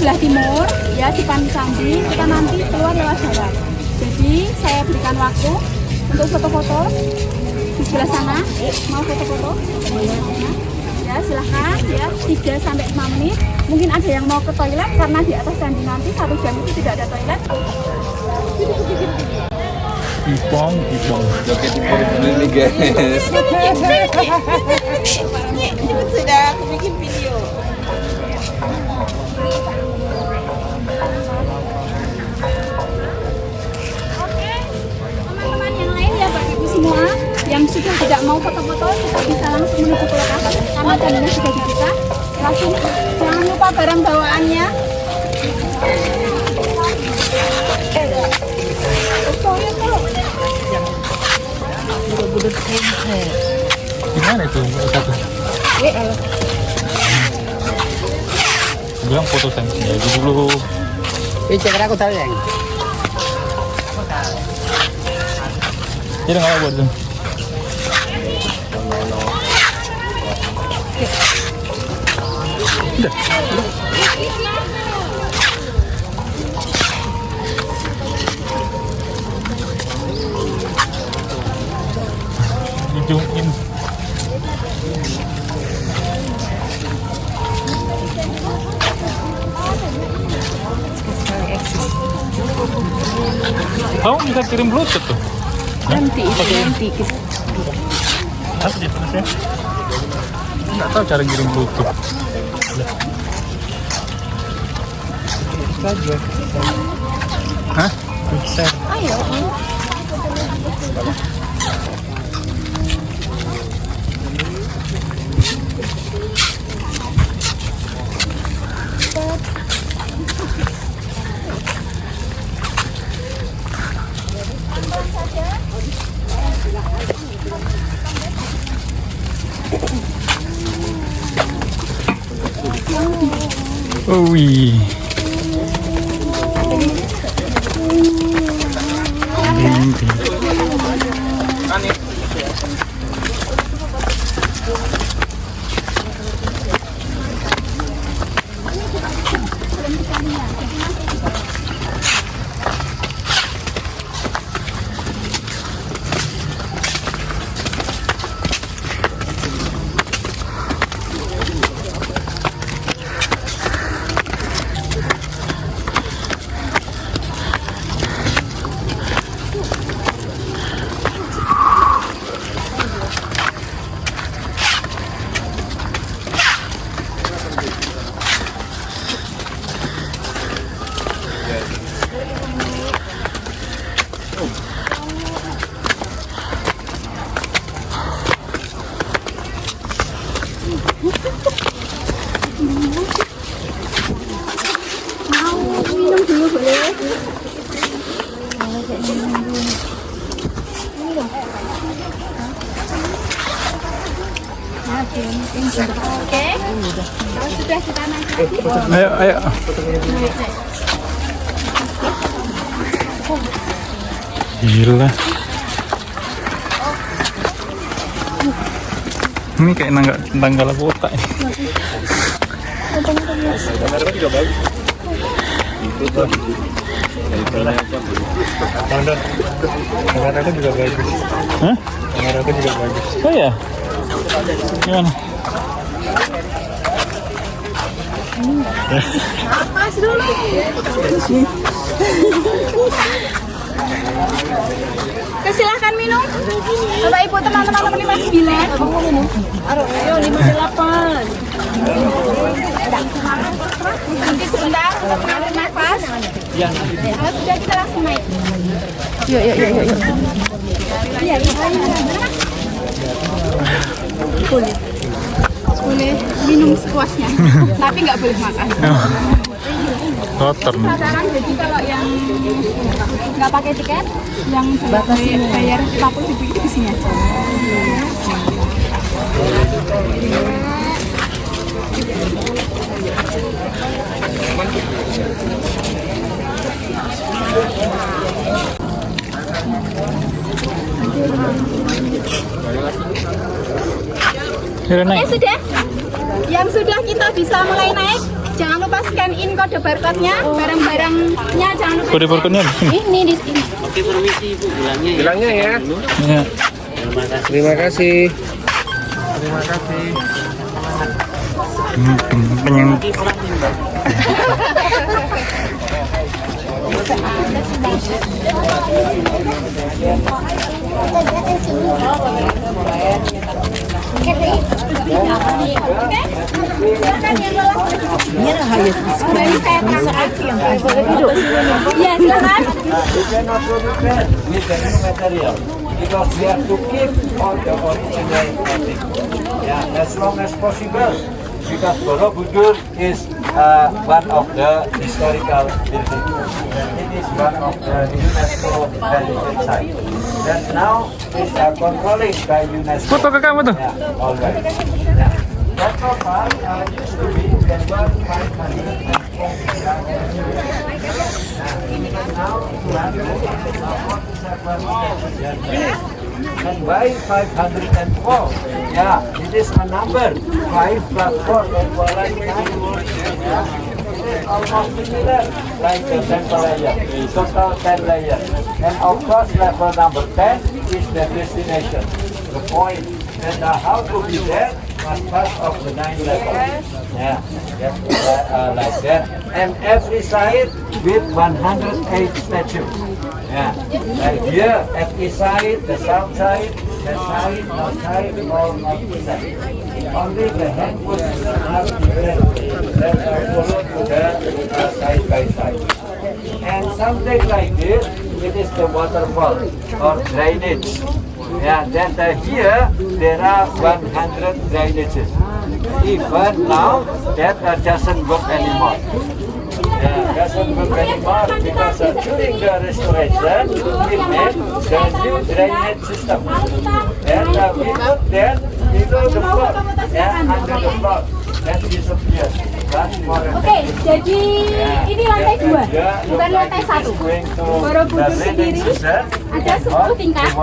sebelah timur, ya di Panisambi. Kita nanti keluar lewat barat. Jadi saya berikan waktu untuk foto-foto di sebelah sana. Mau foto-foto? Ya silahkan ya 3-5 menit. Mungkin ada yang mau ke toilet karena di atas candi nanti 1 jam itu tidak ada toilet. Ipong. Joget ipong dulu nih guys. Sudah aku bikin video. Oke, teman-teman yang lain ya Bapak Ibu semua yang sudah tidak mau foto-foto kita bisa langsung menuju ke lokasi karena jalannya sudah dibuka. Langsung jangan lupa barang bawaannya. Gimana itu satu? Bilang foto sensinya dulu. Cek aku tahu yang. Jadi nggak buat tuh. Udah. Zoom in. Kamu bisa kirim Bluetooth tuh? Nanti Apa sih tulisnya? Nggak tahu cara kirim Bluetooth. Hah? Bisa. ayo. Oh wih. Oke. Kalau sudah kita naik lagi. Ayo. Gila. Ini kayak nanggala kota ini. Kamera juga bagus. Kamera aku juga bagus. Hah? Kamera aku juga bagus. Oh ya? Gimana? Pas dulu. Silahkan minum. Bapak Ibu teman-teman 59. Kamu mau minum? Ayo 58. Nanti sebentar untuk mengatur nafas. Iya. Kalau sudah kita langsung naik. Yuk. Iya. Boleh minum squashnya, tapi nggak boleh makan. Kotor. Sasaran jadi kalau yang nggak pakai tiket, yang bayar 50.000 itu di sini aja. Oke sudah, yang sudah kita bisa mulai naik. Jangan lupa scan in kode barcode-nya, barang-barangnya jangan lupa. Kode barcode-nya di sini. Ini di sini. Oke, permisi Ibu, bilangnya ya. Iya. Terima kasih. Penyeng. Iya, silakan. Because we have to keep all the original things. Yeah, as long as possible. Because Borobudur is one of the historical buildings. It is one of the UNESCO heritage sites. That now is controlled by UNESCO. Foto ke kamu tuh. Yeah, all right. Yeah. That so far used to be over 500. And why 504? Yeah, it is a number. 5 plus 4 equals 9. Yeah. It is almost similar like the 10 layer. Total 10 layers. And of course level number 10 is the destination. The point. And how to be there was part of the 9 levels. Yeah, like that. And every side with 108 statues. Yeah, like here at east side, the south side, the side, north side, all of the side. Only the hand position are different. That are followed to the side by side. And something like this, it is the waterfall or drainage. Yeah, then here there are 100 drainages. Even now that doesn't work anymore. Yeah, doesn't work anymore because during the restoration we made the new drainage system. And we put that below the floor, yeah, under the floor, that disappears. Oke, jadi ini lantai 2, bukan lantai 1. Borobudur sendiri ada 10 tingkat.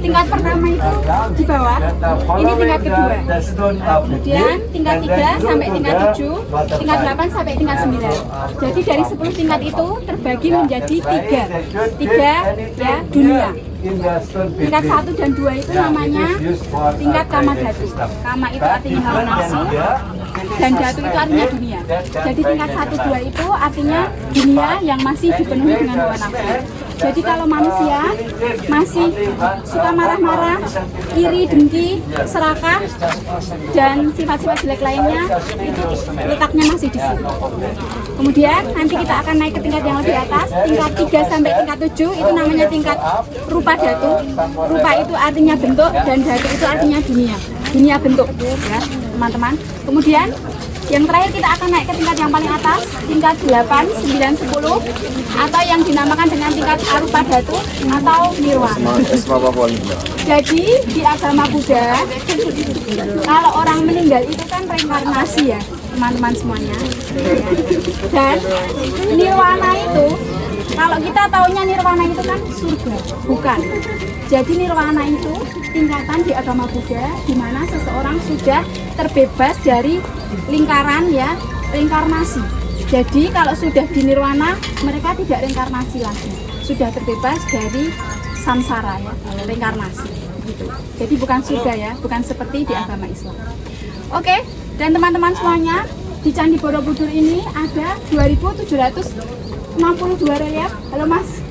Tingkat pertama itu di bawah, ini tingkat kedua. Kemudian tingkat 3 sampai tingkat 7, tingkat 8 sampai tingkat 9. Jadi dari 10 tingkat itu terbagi menjadi 3 ya dunia. Tingkat 1 dan 2 itu namanya tingkat Kama Dhatu. Kama itu artinya hawa nafsu, dan Dhatu itu artinya dunia. Jadi tingkat 1, 2 itu artinya dunia yang masih dipenuhi dengan hawa nafsu. Jadi kalau manusia masih suka marah-marah, iri, dengki, serakah, dan sifat-sifat jelek lainnya, itu letaknya masih di situ. Kemudian nanti kita akan naik ke tingkat yang lebih atas, tingkat 3 sampai tingkat 7 itu namanya tingkat rupa dhatu. Rupa itu artinya bentuk dan dhatu itu artinya dunia. Dunia bentuk, ya teman-teman. Kemudian yang terakhir kita akan naik ke tingkat yang paling atas, tingkat 8, 9, 10 atau yang dinamakan dengan tingkat arupa dhatu atau nirwana. Jadi di agama Buddha, kalau orang meninggal itu kan reinkarnasi ya teman-teman semuanya. Dan nirwana itu, kalau kita taunya nirwana itu kan surga, bukan. Jadi nirwana itu tingkatan di agama Buddha di mana seseorang sudah terbebas dari lingkaran ya, reinkarnasi. Jadi kalau sudah di nirwana, mereka tidak reinkarnasi lagi. Sudah terbebas dari samsara ya, reinkarnasi. Gitu. Jadi bukan surga ya, bukan seperti di agama Islam. Oke, dan teman-teman semuanya, di Candi Borobudur ini ada 2.762 relief. Halo Mas.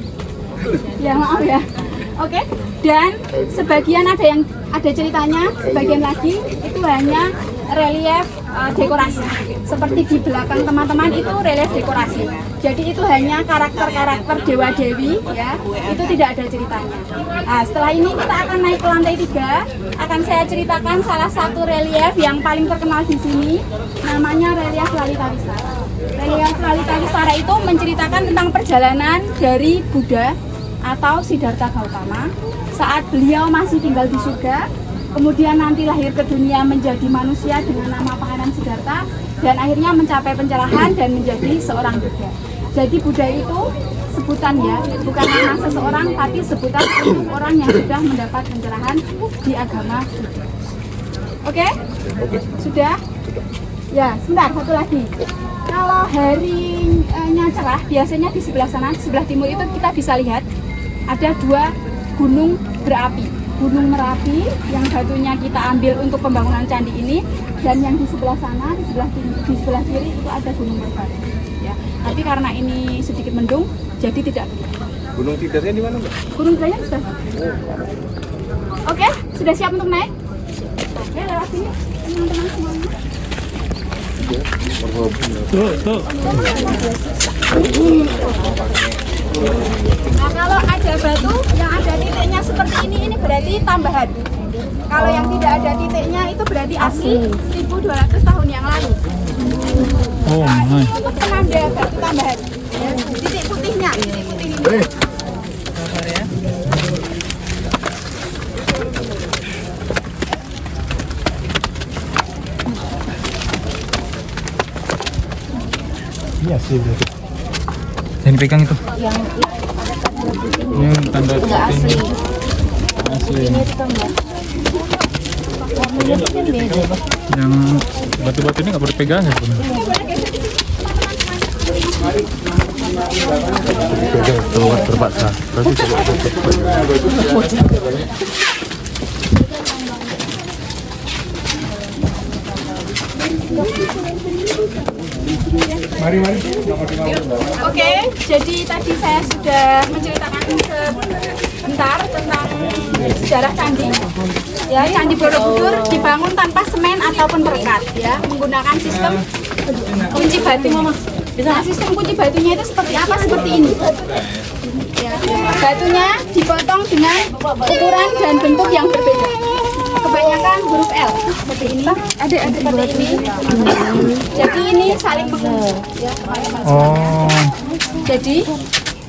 Ya maaf ya. Oke, dan sebagian ada ceritanya, sebagian lagi itu hanya relief dekorasi. Seperti di belakang teman-teman itu relief dekorasi. Jadi itu hanya karakter-karakter dewa-dewi ya. Itu tidak ada ceritanya. Nah, setelah ini kita akan naik ke lantai 3. Akan saya ceritakan salah satu relief yang paling terkenal di sini, namanya relief Lalitawistara. Relief Lalitawistara itu menceritakan tentang perjalanan dari Buddha atau Siddhartha Gautama saat beliau masih tinggal di surga, kemudian nanti lahir ke dunia menjadi manusia dengan nama Pangeran Siddhartha, dan akhirnya mencapai pencerahan dan menjadi seorang Buddha. Jadi Buddha itu sebutan ya, bukan nama seseorang, tapi sebutan untuk orang yang sudah mendapat pencerahan di agama Buddha. Oke? Sudah? Ya, sebentar, satu lagi. Kalau kalau harinya cerah, biasanya di sebelah sana, di sebelah timur itu kita bisa lihat ada dua gunung berapi. Gunung Merapi yang batunya kita ambil untuk pembangunan candi ini, dan yang di sebelah sana, di sebelah kiri itu ada Gunung Merbabu. Ya. Tapi karena ini sedikit mendung, jadi tidak. Gunung Tidaknya di mana, Mbak? Gunung Tidaknya sudah. Oke, sudah siap untuk naik? Oke, lewat sini teman-teman semuanya. Tuh. Nah, kalau ada batu yang ada titiknya seperti ini berarti tambahan. Kalau yang tidak ada titiknya itu berarti asli 1200 tahun yang lalu. Oh Nah, my. ini untuk penanda batu tambahan. Ya, titik putihnya, titik putih ini. Iya sih berarti. Yang dipegang itu. Yang tanda asli. Asli. Yang batu-batu ini nggak boleh pegang ya, Bun? Keluar terpaksa. Berarti Mari. Oke, jadi tadi saya sudah menceritakan sebentar tentang sejarah candi. Ya, Candi Borobudur dibangun tanpa semen ataupun perekat, ya, menggunakan sistem kunci batu. Nah, sistem kunci batunya itu seperti apa? Seperti ini. Ya, batunya dipotong dengan ukuran dan bentuk yang berbeda. Kebanyakan huruf L seperti ini. Ada seperti ini. Jadi ini saling mengunci. Ya, oh. jadi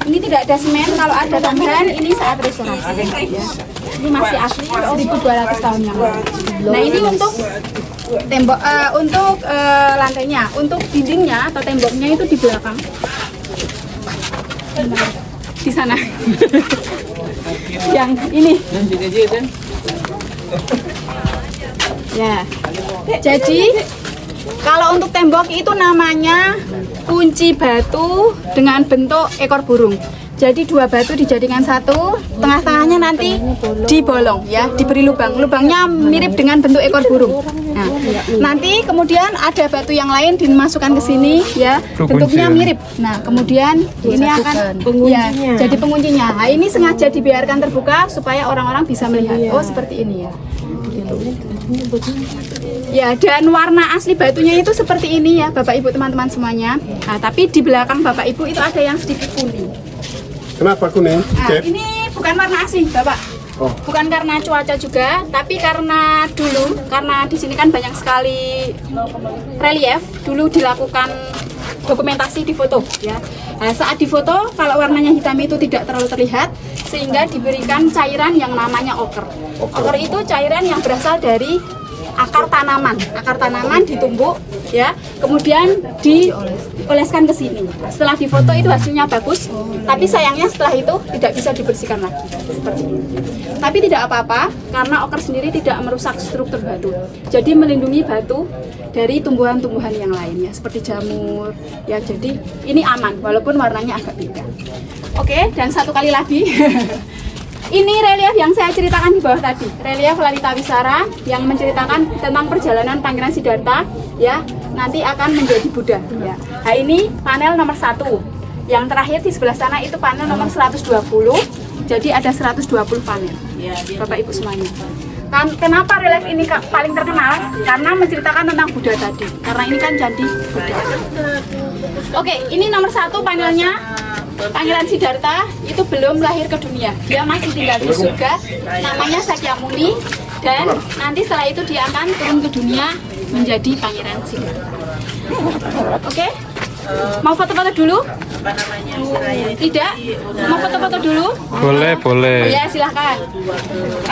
ini tidak ada semen. Kalau ada tambahan ini saat restorasi. Ya. Ini masih asli 1200 tahun yang lalu. Nah, ini untuk tembok, untuk lantainya, untuk dindingnya atau temboknya itu di belakang. Di sana. Yang ini. Ya. Jadi kalau untuk tembok itu namanya kunci batu dengan bentuk ekor burung. Jadi dua batu dijadikan satu, tengah-tengahnya nanti dibolong, ya, diberi lubang. Lubangnya mirip dengan bentuk ekor burung. Nah, nanti kemudian ada batu yang lain dimasukkan ke sini, ya, bentuknya mirip. Nah, kemudian ini akan ya, jadi penguncinya. Nah, ini sengaja dibiarkan terbuka supaya orang-orang bisa melihat. Oh, seperti ini ya. Ya, dan warna asli batunya itu seperti ini ya, Bapak Ibu teman-teman semuanya. Nah, tapi di belakang Bapak Ibu itu ada yang sedikit kuning. Kenapa kuning? Nah, ini bukan warna asli, Bapak. Oh. Bukan karena cuaca juga, tapi karena dulu, karena di sini kan banyak sekali relief, dulu dilakukan dokumentasi di foto, ya. Nah, saat difoto, kalau warnanya hitam itu tidak terlalu terlihat, sehingga diberikan cairan yang namanya oker. Oker itu cairan yang berasal dari akar tanaman. Akar tanaman ditumbuk, ya, kemudian dioleskan ke sini. Setelah difoto itu hasilnya bagus, tapi sayangnya setelah itu tidak bisa dibersihkan lagi. Seperti ini. Tapi tidak apa-apa, karena oker sendiri tidak merusak struktur batu. Jadi melindungi batu dari tumbuhan-tumbuhan yang lainnya, seperti jamur. Ya, jadi ini aman, walaupun warnanya agak beda. Oke, dan satu kali lagi. Ini relief yang saya ceritakan di bawah tadi, relief Lalita Wisara yang menceritakan tentang perjalanan Pangeran Siddhartha, ya, nanti akan menjadi Buddha, ya. Nah, ini panel nomor 1. Yang terakhir di sebelah sana itu panel nomor 120. Jadi ada 120 panel, Bapak Ibu semuanya. Kenapa relief ini paling terkenal? Karena menceritakan tentang Buddha tadi. Karena ini kan candi Buddha. Oke, ini nomor 1 panelnya. Pangeran Siddhartha itu belum lahir ke dunia, dia masih tinggal di surga, namanya Sakyamuni, dan nanti setelah itu dia akan turun ke dunia menjadi Pangeran Siddhartha. Oke? Mau foto-foto dulu? Tidak? Mau foto-foto dulu? Boleh. Oh ya, silahkan.